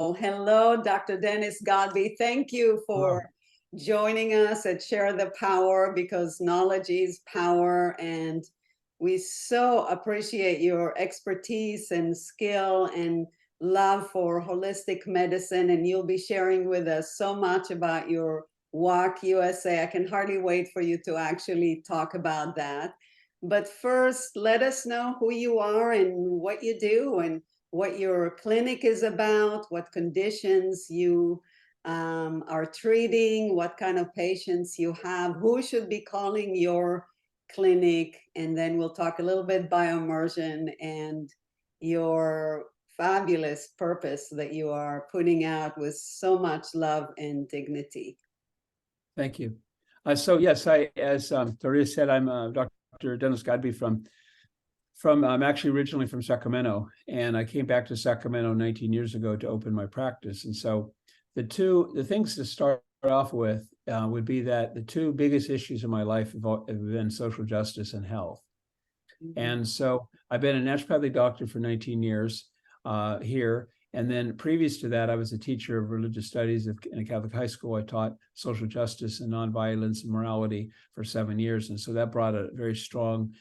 Hello, Dr. Dennis Godby. Thank you for joining us at Share the Power, because knowledge is power. And we so appreciate your expertise and skill and love for holistic medicine. And you'll be sharing with us so much about your Walk USA. I can hardly wait for you to actually talk about that. But first, let us know who you are and what you do, and what your clinic is about, what conditions you are treating, what kind of patients you have, who should be calling your clinic, and then we'll talk a little bit bioimmersion and your fabulous purpose that you are putting out with so much love and dignity. Thank you. So yes, as Doria said, I'm Dr. Dennis Godby from I'm actually originally from Sacramento, and I came back to Sacramento 19 years ago to open my practice. And so the things to start off with would be that the two biggest issues in my life have been social justice and health. Mm-hmm. And so I've been a naturopathic doctor for 19 years here. And then previous to that, I was a teacher of religious studies in a Catholic high school. I taught social justice and nonviolence and morality for 7 years. And so that brought a very strong,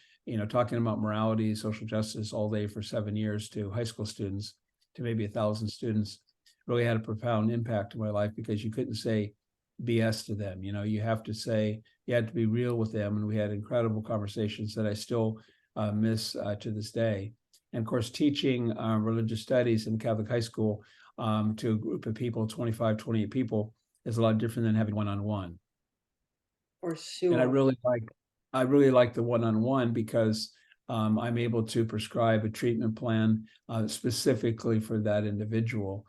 talking about morality, social justice all day for 7 years to high school students, to maybe 1,000 students, really had a profound impact on my life, because you couldn't say BS to them. You had to be real with them. And we had incredible conversations that I still miss to this day. And of course, teaching religious studies in Catholic high school to a group of people, 25, 28 people, is a lot different than having one-on-one. For sure. And I really like the one-on-one, because I'm able to prescribe a treatment plan specifically for that individual.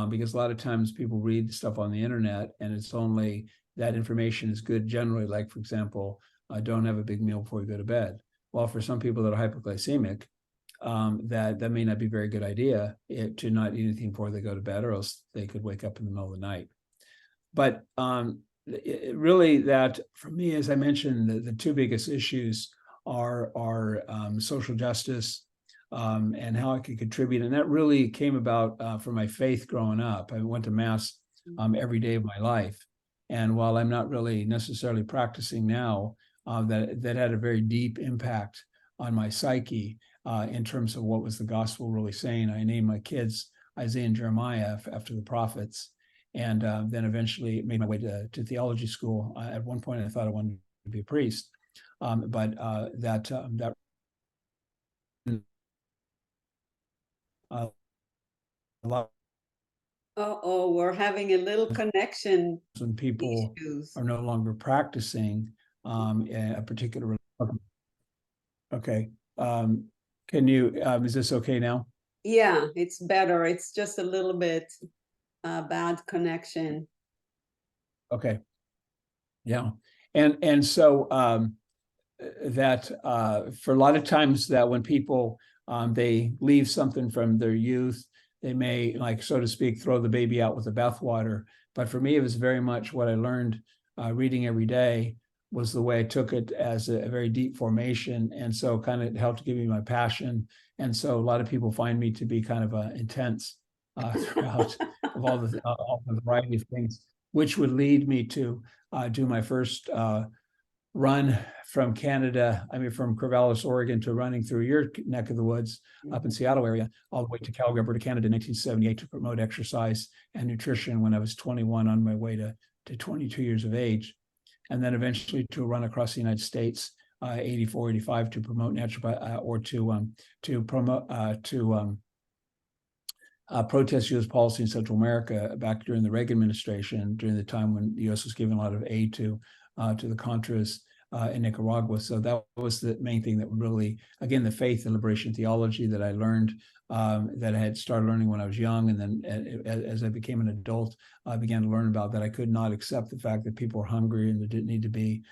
Because a lot of times people read stuff on the internet, and it's only that information is good generally. Like, for example, don't have a big meal before you go to bed. Well, for some people that are hypoglycemic, that may not be a very good idea to not eat anything before they go to bed, or else they could wake up in the middle of the night. But really, that for me, as I mentioned, the two biggest issues are social justice and how I could contribute. And that really came about from my faith growing up. I went to Mass every day of my life. And while I'm not really necessarily practicing now, that had a very deep impact on my psyche in terms of what was the gospel really saying. I named my kids Isaiah and Jeremiah after the prophets, and then eventually made my way to theology school. At one point, I thought I wanted to be a priest, but that a lot. We're having a little connection. When people are no longer practicing a particular. Okay. Can you, is this okay now? Yeah, it's better. It's just a little bit bad connection. Okay. Yeah. And so that for a lot of times that when people, they leave something from their youth, they may, like, so to speak, throw the baby out with the bathwater. But for me, it was very much what I learned reading every day was the way I took it as a very deep formation. And so kind of helped give me my passion. And so a lot of people find me to be kind of intense throughout of all the variety of things, which would lead me to do my first run from Canada, from Corvallis, Oregon, to running through your neck of the woods up in Seattle area, all the way to Calgary, Alberta, Canada in 1978 to promote exercise and nutrition when I was 21 on my way to 22 years of age. And then eventually to run across the United States, 84, 85, to promote natural or to promote protest U.S. policy in Central America back during the Reagan administration, during the time when the U.S. was giving a lot of aid to the Contras in Nicaragua. So that was the main thing that really, again, the faith and liberation theology that I learned, that I had started learning when I was young. And then as I became an adult, I began to learn about that. I could not accept the fact that people were hungry and there didn't need to be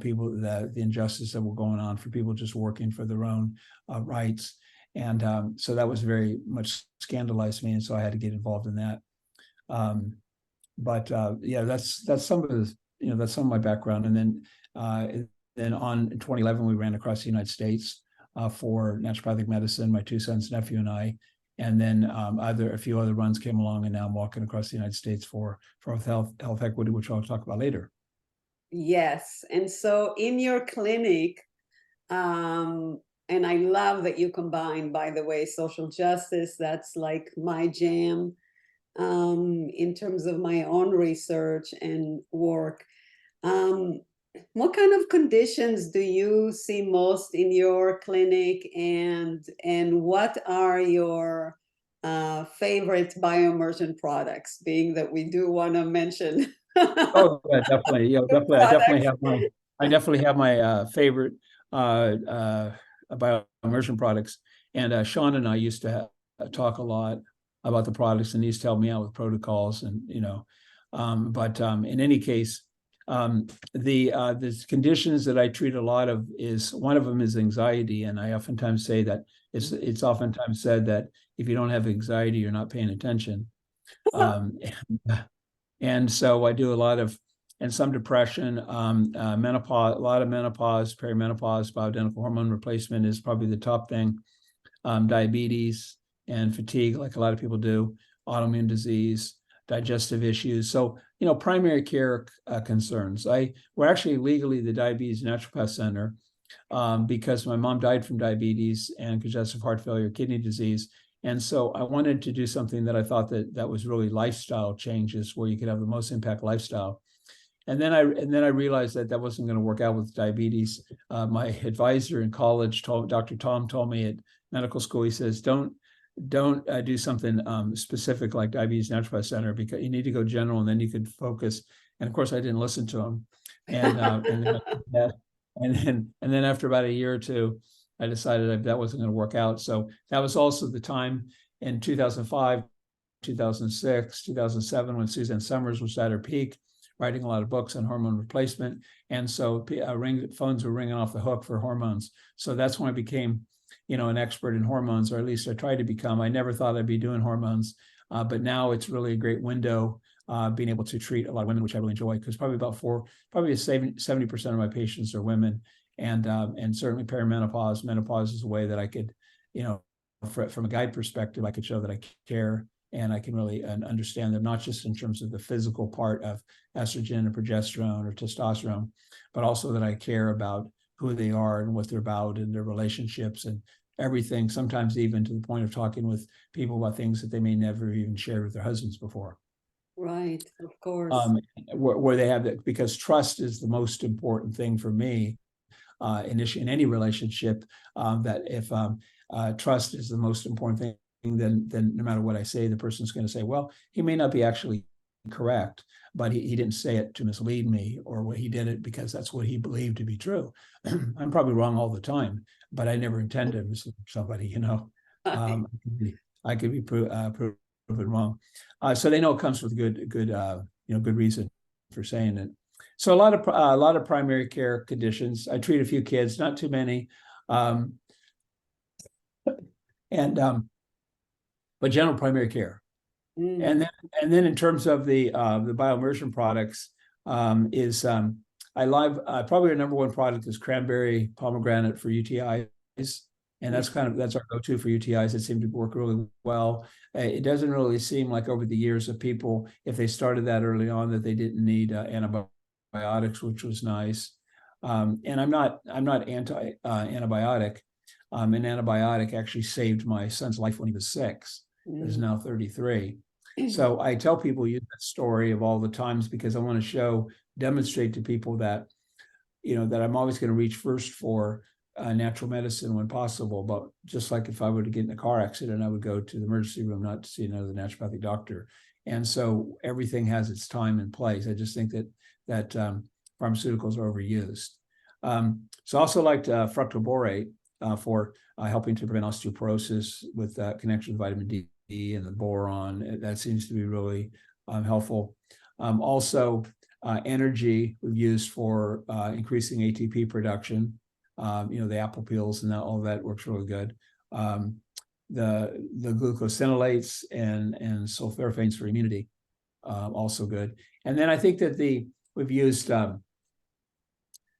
people, the injustice that were going on for people just working for their own rights. And so that was very much scandalized me. And so I had to get involved in that. Yeah, that's some of the, that's some of my background. And then in 2011, we ran across the United States for naturopathic medicine, my two sons, nephew, and I. And then a few other runs came along, and now I'm walking across the United States for health equity, which I'll talk about later. Yes. And so in your clinic, and I love that you combine, by the way, social justice, that's like my jam, in terms of my own research and work. Um, what kind of conditions do you see most in your clinic, and what are your favorite bioimmersion products, being that we do want to mention Oh, yeah, definitely. Yeah, the definitely. products. I definitely have my favorite bioimmersion products. And Sean and I used to talk a lot about the products, and he used to help me out with protocols, and but in any case, the conditions that I treat a lot of, is one of them is anxiety, and I oftentimes say that it's oftentimes said that if you don't have anxiety, you're not paying attention. Um, and so I do a lot of, and some depression, menopause, a lot of menopause, perimenopause, bioidentical hormone replacement is probably the top thing. Diabetes and fatigue, like a lot of people do, autoimmune disease, digestive issues. So, primary care concerns. We're actually legally the Diabetes Naturopath Center, because my mom died from diabetes and congestive heart failure, kidney disease. And so I wanted to do something that I thought that was really lifestyle changes, where you could have the most impact lifestyle. And then I realized that wasn't going to work out with diabetes. My advisor in college, Dr. Tom, told me at medical school, he says, don't do something specific like Diabetes Naturopath Center, because you need to go general, and then you could focus. And of course, I didn't listen to him. And then after about a year or two, I decided that wasn't going to work out. So that was also the time in 2005, 2006, 2007, when Suzanne Summers was at her peak, writing a lot of books on hormone replacement. And so phones were ringing off the hook for hormones. So that's when I became, an expert in hormones, or at least I tried to become. I never thought I'd be doing hormones, but now it's really a great window, being able to treat a lot of women, which I really enjoy, because probably 70% of my patients are women. And certainly perimenopause, menopause is a way that I could, from a guide perspective, I could show that I care, and I can really understand them, not just in terms of the physical part of estrogen and progesterone or testosterone, but also that I care about who they are and what they're about, and their relationships and everything, sometimes even to the point of talking with people about things that they may never even shared with their husbands before. Right, of course. Where they have that, because trust is the most important thing for me, in any relationship, that if trust is the most important thing, then no matter what I say, the person's going to say, well, he may not be actually correct, but he didn't say it to mislead me, or he did it because that's what he believed to be true. I'm probably wrong all the time, but I never intend to mislead somebody, I could be proven wrong. So they know it comes with good reason for saying it. So a lot of primary care conditions. I treat a few kids, not too many, but general primary care. And then in terms of the bioimmersion products, I love, probably our number one product is cranberry pomegranate for UTIs. And that's our go-to for UTIs. It seemed to work really well. It doesn't really seem like over the years of people, if they started that early on, that they didn't need antibiotics, which was nice. And I'm not anti antibiotic. An antibiotic actually saved my son's life when he was 6. He's now 33. So I tell people, use that story of all the times, because I want to demonstrate to people that, that I'm always going to reach first for natural medicine when possible. But just like if I were to get in a car accident, I would go to the emergency room, not to see another naturopathic doctor. And so everything has its time and place. I just think that pharmaceuticals are overused. So I also liked fructoborate for helping to prevent osteoporosis with connection with vitamin D and the boron. That seems to be really helpful. Also, energy we've used for increasing ATP production. The apple peels and all that works really good. The glucosinolates and sulforaphanes for immunity, also good. And then I think that we've used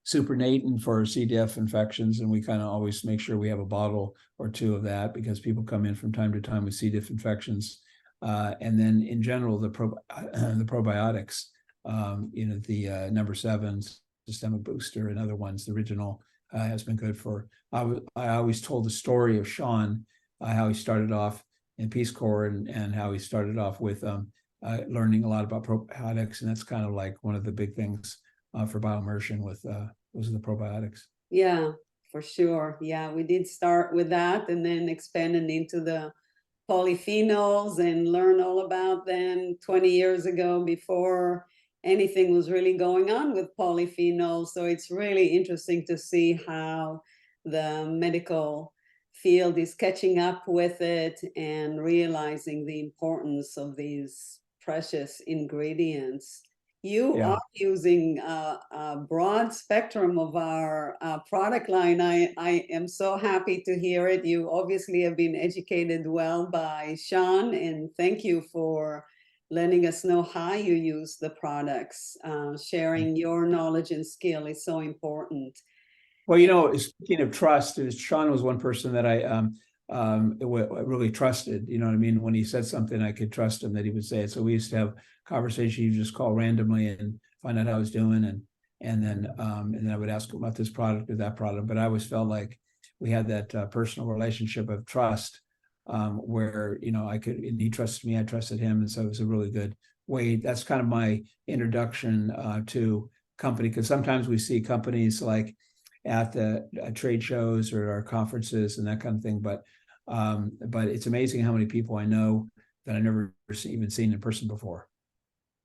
supernatant for C. diff infections, and we kind of always make sure we have a bottle or two of that because people come in from time to time with C. diff infections. And then in general, the probiotics, the number 7 systemic booster and other ones, the original has been good for. I always told the story of Sean, how he started off in Peace Corps and how he started off with learning a lot about probiotics, and that's kind of like one of the big things for bioimmersion with those are the probiotics. Yeah, for sure. Yeah, we did start with that and then expanded into the polyphenols and learn all about them 20 years ago before anything was really going on with polyphenols. So it's really interesting to see how the medical field is catching up with it and realizing the importance of these precious ingredients. You Yeah. are using a broad spectrum of our product line. I am so happy to hear it. You obviously have been educated well by Sean, and thank you for letting us know how you use the products. Sharing your knowledge and skill is so important. Well, speaking of trust, Sean was one person that I really trusted. You know what I mean? When he said something, I could trust him that he would say it. So we used to have conversations. You just call randomly and find out how I was doing, and then I would ask him about this product or that product. But I always felt like we had that personal relationship of trust, where I could, and he trusted me, I trusted him, and so it was a really good way. That's kind of my introduction to company, because sometimes we see companies like at the trade shows or our conferences and that kind of thing. But it's amazing how many people I know that I never even seen in person before.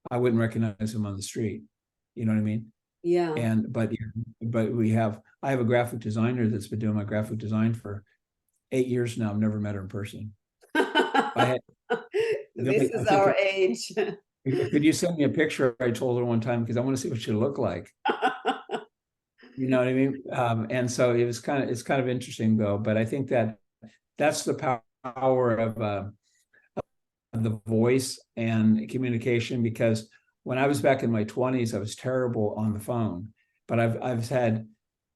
I wouldn't recognize them on the street. You know what I mean? Yeah. But I have a graphic designer that's been doing my graphic design for 8 years now. I've never met her in person. This is our age. Could you send me a picture? I told her one time, because I want to see what she looked like. You know what I mean? And so it's kind of interesting though. But I think that's the power of the voice and communication, because when I was back in my 20s, I was terrible on the phone, but I've had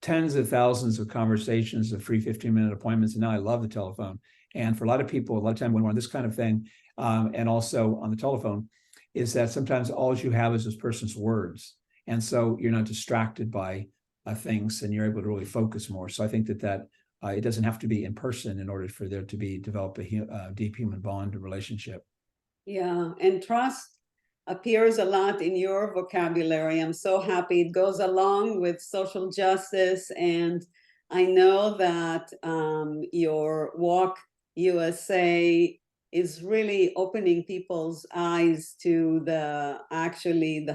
tens of thousands of conversations of free 15-minute appointments, and now I love the telephone. And for a lot of people, a lot of time when we're on this kind of thing, and also on the telephone, is that sometimes all you have is this person's words, and so you're not distracted by things, and you're able to really focus more. So I think that it doesn't have to be in person in order for there to develop a deep human bond relationship. Yeah, and trust appears a lot in your vocabulary. I'm so happy it goes along with social justice, and I know that your Walk USA is really opening people's eyes to the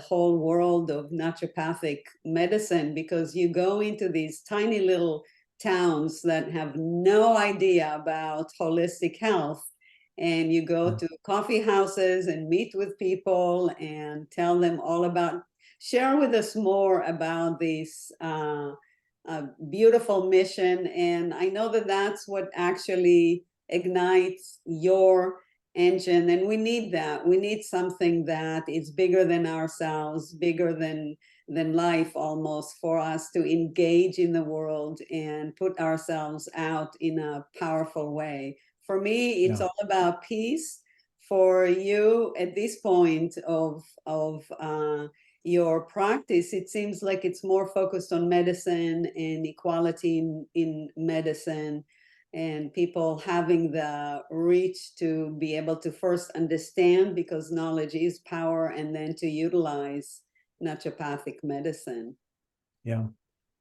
whole world of naturopathic medicine, because you go into these tiny little towns that have no idea about holistic health, and you go to coffee houses and meet with people and tell them all about, share with us more about this beautiful mission. And I know that that's what actually ignites your engine, and we need that. We need something that is bigger than ourselves, bigger than life almost, for us to engage in the world and put ourselves out in a powerful way. For me, it's all about peace. For you, at this point of your practice, it seems like it's more focused on medicine and equality in medicine, and people having the reach to be able to first understand, because knowledge is power, and then to utilize naturopathic medicine. Yeah,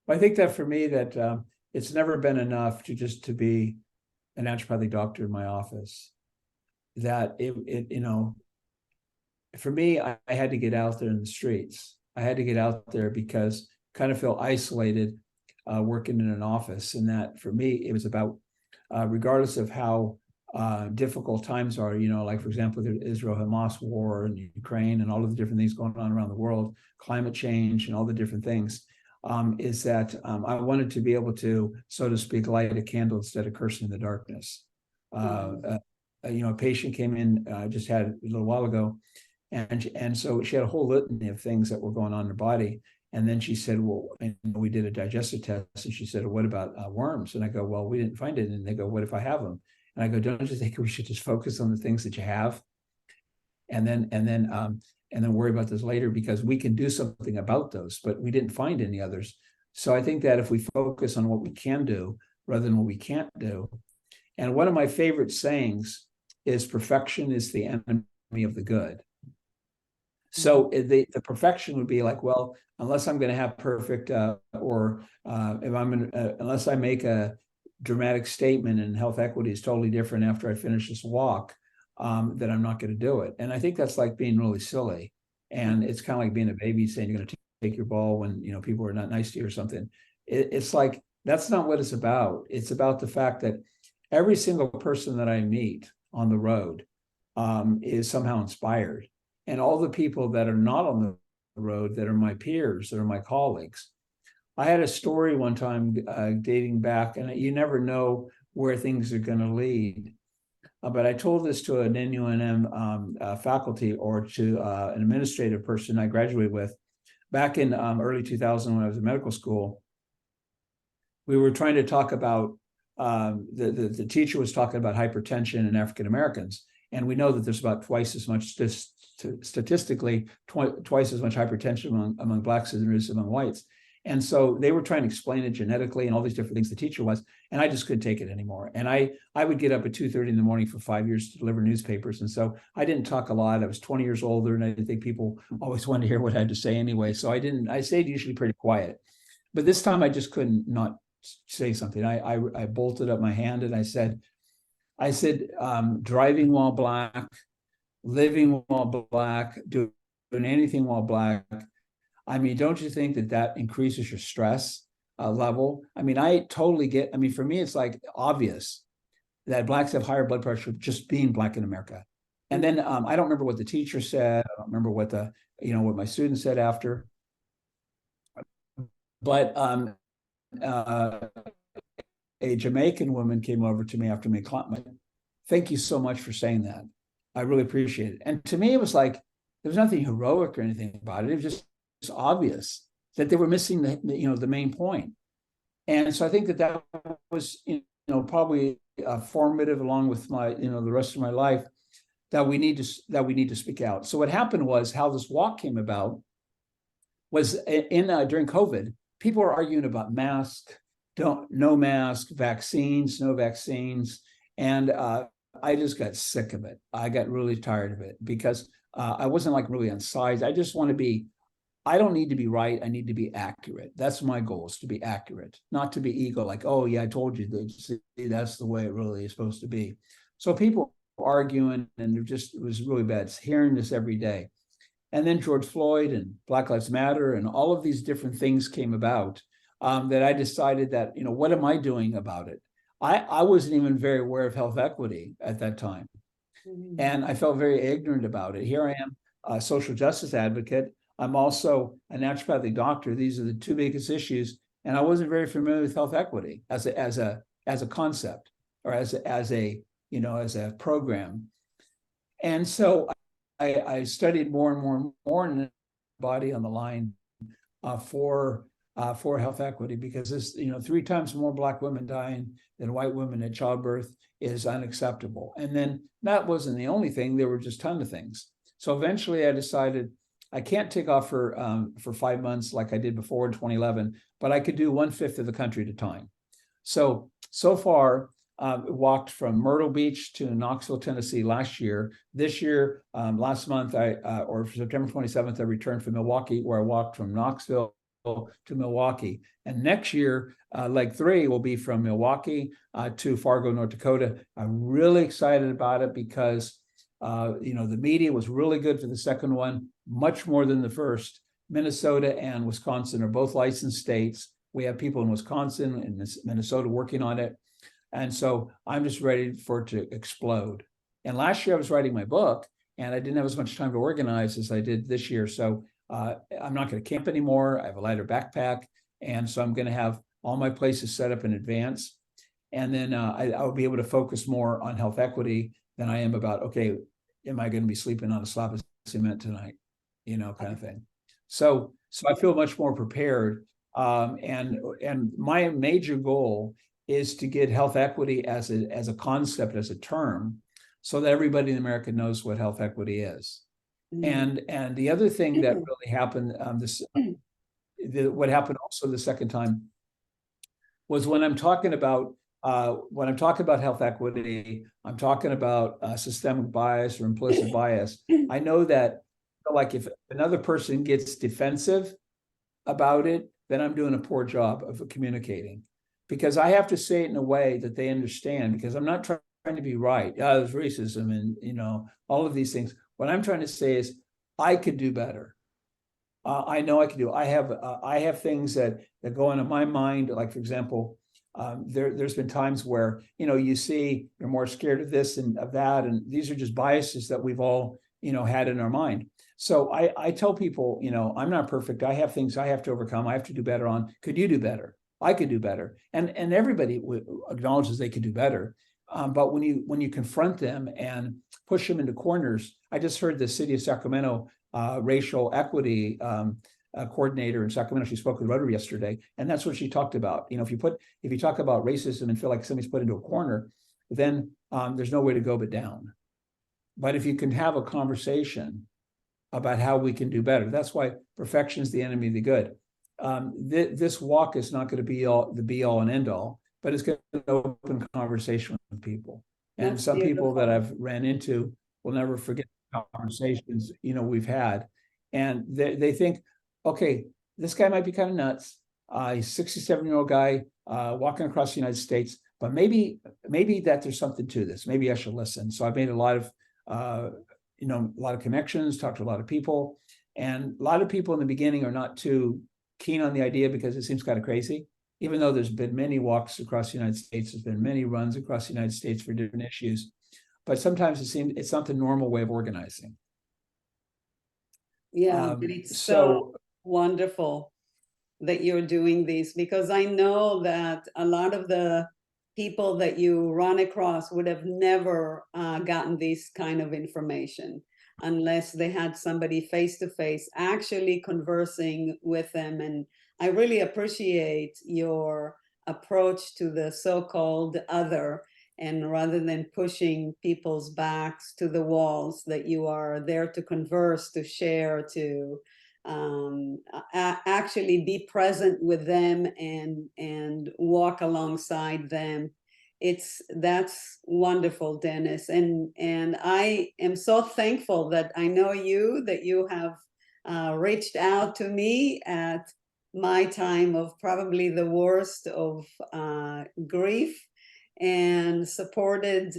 I think that for me, that it's never been enough to be a naturopathic doctor in my office. That for me, I had to get out there in the streets. I had to get out there because I kind of feel isolated working in an office. And that for me, it was about, regardless of how difficult times are, like, for example, the Israel-Hamas war and Ukraine and all of the different things going on around the world, climate change and all the different things, is that I wanted to be able to, so to speak, light a candle instead of cursing the darkness. A patient came in, just had a little while ago, and so she had a whole litany of things that were going on in her body. And then she said, well, and we did a digestive test, and she said, what about worms? And I go, well, we didn't find it. And they go, what if I have them? And I go, don't you think we should just focus on the things that you have, and then worry about this later, because we can do something about those, but we didn't find any others. So I think that if we focus on what we can do rather than what we can't do. And one of my favorite sayings is, perfection is the enemy of the good. So the perfection would be like, well, unless I'm going to have perfect, unless I make a dramatic statement and health equity is totally different after I finish this walk, then I'm not going to do it. And I think that's like being really silly. And it's kind of like being a baby saying you're going to take your ball when, you know, people are not nice to you or something. It's like, that's not what it's about. It's about the fact that every single person that I meet on the road is somehow inspired. And all the people that are not on the road, that are my peers, that are my colleagues. I had a story one time dating back, and you never know where things are going to lead. But I told this to an NUNM faculty, or to an administrative person I graduated with back in early 2000 when I was in medical school. We were trying to talk about, the teacher was talking about hypertension in African Americans. And we know that there's about twice as much, statistically, twice as much hypertension among blacks as there is among whites. And so they were trying to explain it genetically and all these different things, the teacher was, and I just couldn't take it anymore. And I would get up at 2:30 in the morning for 5 years to deliver newspapers. And so I didn't talk a lot. I was 20 years older, and I didn't think people always wanted to hear what I had to say anyway. So I stayed usually pretty quiet. But this time I just couldn't not say something. I bolted up my hand and I said, driving while black, living while black, doing anything while black. I mean, don't you think that increases your stress level? I mean, I totally get, I mean, for me, it's like obvious that blacks have higher blood pressure just being black in America. And then I don't remember what the teacher said. I don't remember what what my students said after. But a Jamaican woman came over to me after my class. Thank you so much for saying that. I really appreciate it. And to me, it was like, there was nothing heroic or anything about it. It was just obvious that they were missing the main point. And so I think that was, probably formative, along with my, the rest of my life, that we need to speak out. So what happened was, how this walk came about was during COVID, people were arguing about no mask, vaccines, no vaccines. And I just got sick of it. I got really tired of it, because I wasn't like really on sides. I just want to be, I don't need to be right. I need to be accurate. That's my goal, is to be accurate, not to be ego, like, oh yeah, I told you that. See, that's the way it really is supposed to be. So people arguing, and it was really bad. It's hearing this every day. And then George Floyd and Black Lives Matter and all of these different things came about, that I decided that, what am I doing about it? I wasn't even very aware of health equity at that time. Mm-hmm. And I felt very ignorant about it. Here I am, a social justice advocate. I'm also a naturopathic doctor. These are the two biggest issues. And I wasn't very familiar with health equity as a concept, or as a program. And so I studied more and more and more, in the body on the line for health equity, because this, 3 times more Black women dying than white women at childbirth is unacceptable. And then that wasn't the only thing. There were just a ton of things. So eventually I decided I can't take off for 5 months like I did before in 2011, but I could do 1/5 of the country at a time. So far, walked from Myrtle Beach to Knoxville, Tennessee last year. This year, last month, or September 27th, I returned from Milwaukee, where I walked from Knoxville to Milwaukee. And next year, leg 3 will be from Milwaukee to Fargo, North Dakota. I'm really excited about it, because the media was really good for the second one, much more than the first. Minnesota and Wisconsin are both licensed states. We have people in Wisconsin and Minnesota working on it. And so I'm just ready for it to explode. And last year I was writing my book, and I didn't have as much time to organize as I did this year. So I'm not going to camp anymore. I have a lighter backpack. And so I'm going to have all my places set up in advance. And then I'll be able to focus more on health equity than I am about, okay, am I going to be sleeping on a slab of cement tonight? Kind of thing. So I feel much more prepared. And my major goal is to get health equity as a concept, as a term, so that everybody in America knows what health equity is. Mm. And the other thing that really happened, what happened also the second time, was when I'm talking about health equity, I'm talking about systemic bias or implicit bias. I know that, like, if another person gets defensive about it, then I'm doing a poor job of communicating, because I have to say it in a way that they understand, because I'm not trying to be right. There's racism and, all of these things. What I'm trying to say is I could do better. I know I can do. I have things that go into my mind. Like, for example, there's been times where, you see you're more scared of this and of that, and these are just biases that we've all, had in our mind. So I tell people, I'm not perfect. I have things I have to overcome. I have to do better on. Could you do better? I could do better. And everybody acknowledges they could do better. But when you confront them and push them into corners, I just heard the city of Sacramento racial equity coordinator in Sacramento. She spoke with Rotary yesterday, and that's what she talked about. If you talk about racism and feel like somebody's put into a corner, then there's no way to go but down. But if you can have a conversation about how we can do better, that's why perfection is the enemy of the good. This walk is not going to be the be all and end all, but it's going to open conversation with people. And That's some people that beautiful. I've ran into will never forget conversations we've had, and they think, okay, this guy might be kind of nuts. He's a 67-year-old guy walking across the United States, but maybe that there's something to this. Maybe I should listen. So I've made a lot of connections, talked to a lot of people, and a lot of people in the beginning are not too keen on the idea because it seems kind of crazy. Even though there's been many walks across the United States, there's been many runs across the United States for different issues. But sometimes it's not the normal way of organizing. Yeah, but it's so So wonderful that you're doing this, because I know that a lot of the people that you run across would have never gotten this kind of information unless they had somebody face to face actually conversing with them. And I really appreciate your approach to the so-called other, and rather than pushing people's backs to the walls, that you are there to converse, to share, to actually be present with them and walk alongside them. That's wonderful, Dennis, and I am so thankful that I know you, that you have reached out to me at my time of probably the worst of grief, and supported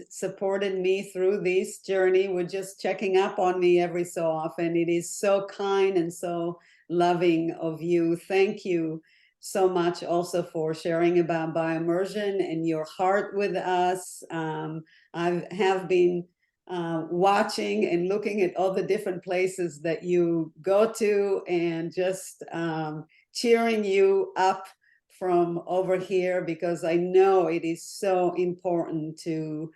me through this journey with just checking up on me every so often. It is so kind and so loving of you. Thank you so much also for sharing about bioimmersion and your heart with us. I have been watching and looking at all the different places that you go to, and just cheering you up from over here, because I know it is so important to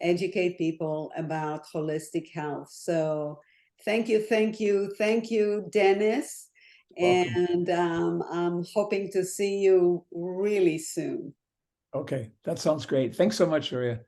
educate people about holistic health. So thank you, Dennis. welcome. And I'm hoping to see you really soon. Okay, that sounds great. Thanks so much, Sharia.